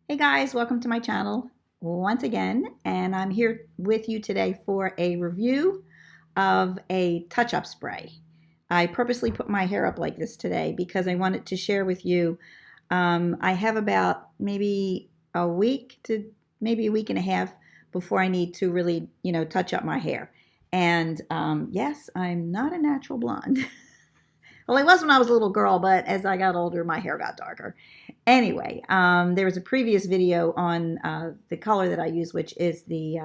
Hey guys, welcome to my channel once again, and I'm here with you today for a review of a touch-up spray. I purposely put my hair up like this today because I wanted to share with you. I have about maybe a week to maybe a week and a half before I need to really, touch up my hair. And yes, I'm not a natural blonde. Well, I was when I was a little girl, but as I got older, my hair got darker. Anyway, there was a previous video on the color that I use, which is the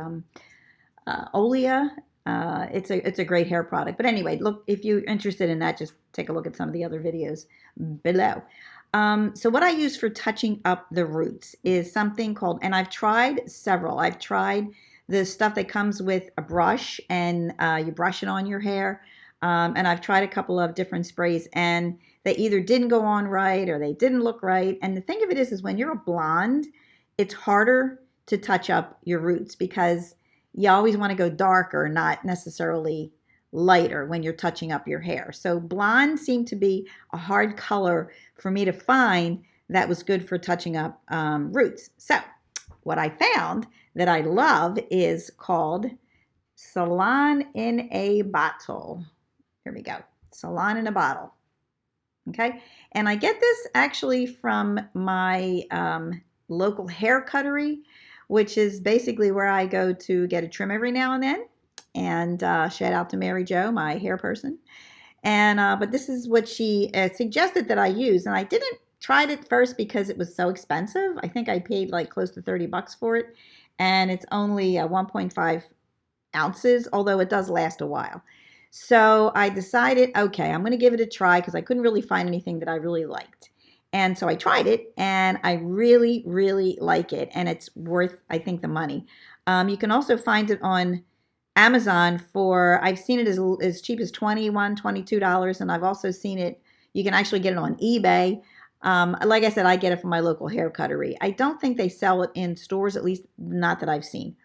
Olea. It's a great hair product. But anyway, look, if you're interested in that, just take a look at some of the other videos below. So what I use for touching up the roots is something called, and I've tried several. I've tried the stuff that comes with a brush and you brush it on your hair. And I've tried a couple of different sprays and they either didn't go on right or they didn't look right. And the thing of it is when you're a blonde, it's harder to touch up your roots because you always want to go darker, not necessarily lighter when you're touching up your hair. So blonde seemed to be a hard color for me to find that was good for touching up roots. So what I found that I love is called Salon in a Bottle. Here we go. Salon in a Bottle. Okay. And I get this actually from my local hair cuttery, which is basically where I go to get a trim every now and then. And shout out to Mary Jo, my hair person. And but this is what she suggested that I use. And I didn't try it first because it was so expensive. I think I paid like close to 30 bucks for it. And it's only 1.5 ounces, although it does last a while. So I decided, okay, I'm going to give it a try because I couldn't really find anything that I really liked. And so I tried it and I really, really like it. And it's worth, I think, the money. You can also find it on Amazon for, I've seen it as cheap as $21, $22. And I've also seen it, you can actually get it on eBay. Like I said, I get it from my local hair cuttery. I don't think they sell it in stores, at least not that I've seen.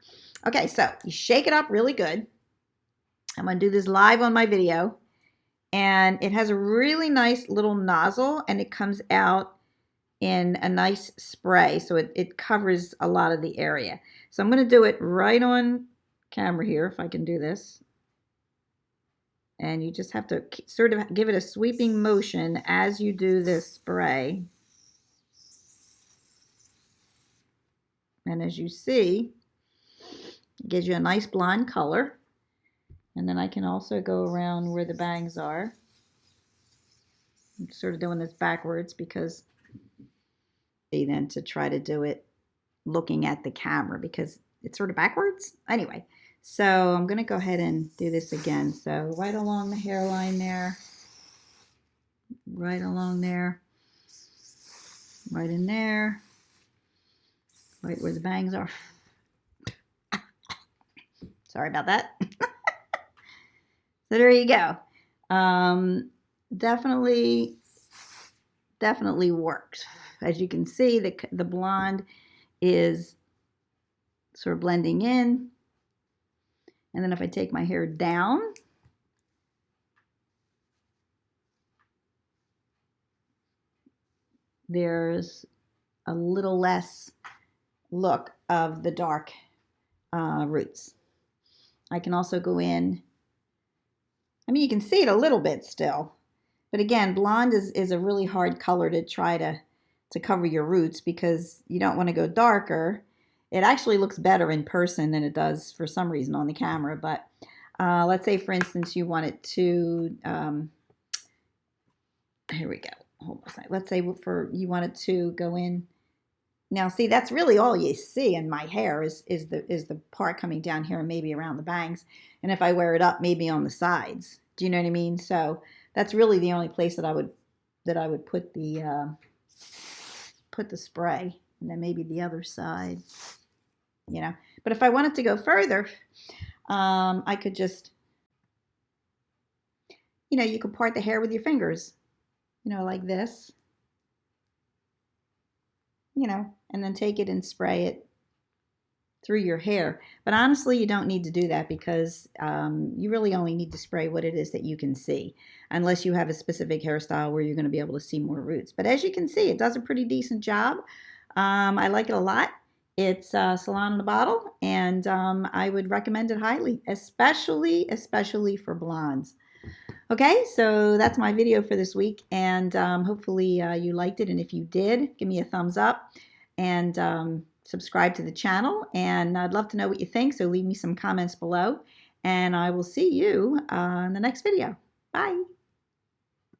Okay, so you shake it up really good. I'm going to do this live on my video. And it has a really nice little nozzle and it comes out in a nice spray. So it covers a lot of the area. So I'm going to do it right on camera here, if I can do this. And you just have to sort of give it a sweeping motion as you do this spray. And as you see, it gives you a nice blonde color. And then I can also go around where the bangs are. I'm sort of doing this backwards because then to try to do it looking at the camera because it's sort of backwards. Anyway, so I'm going to go ahead and do this again. So right along the hairline there, right along there, right in there, right where the bangs are. Sorry about that. So there you go. Definitely worked. As you can see, the blonde is sort of blending in. And then if I take my hair down, there's a little less look of the dark roots. I can also go in. I mean, you can see it a little bit still. But again, blonde is a really hard color to try to cover your roots because you don't want to go darker. It actually looks better in person than it does for some reason on the camera. But let's say, for instance, you wanted to, here we go. Hold on a second. Let's say you wanted to go in. Now, see, that's really all you see in my hair is the part coming down here and maybe around the bangs. And if I wear it up, maybe on the sides. Do you know what I mean? So that's really the only place that I would put the spray, and then maybe the other side. You know. But if I wanted to go further, I could just, you could part the hair with your fingers, like this. And then take it and spray it through your hair. But honestly, you don't need to do that because you really only need to spray what it is that you can see, unless you have a specific hairstyle where you're going to be able to see more roots. But as you can see, it does a pretty decent job I like it a lot. It's salon in a bottle, and I would recommend it highly, especially for blondes. Okay, so that's my video for this week, and hopefully you liked it. And if you did, give me a thumbs up and subscribe to the channel. And I'd love to know what you think, so leave me some comments below. And I will see you in the next video. Bye.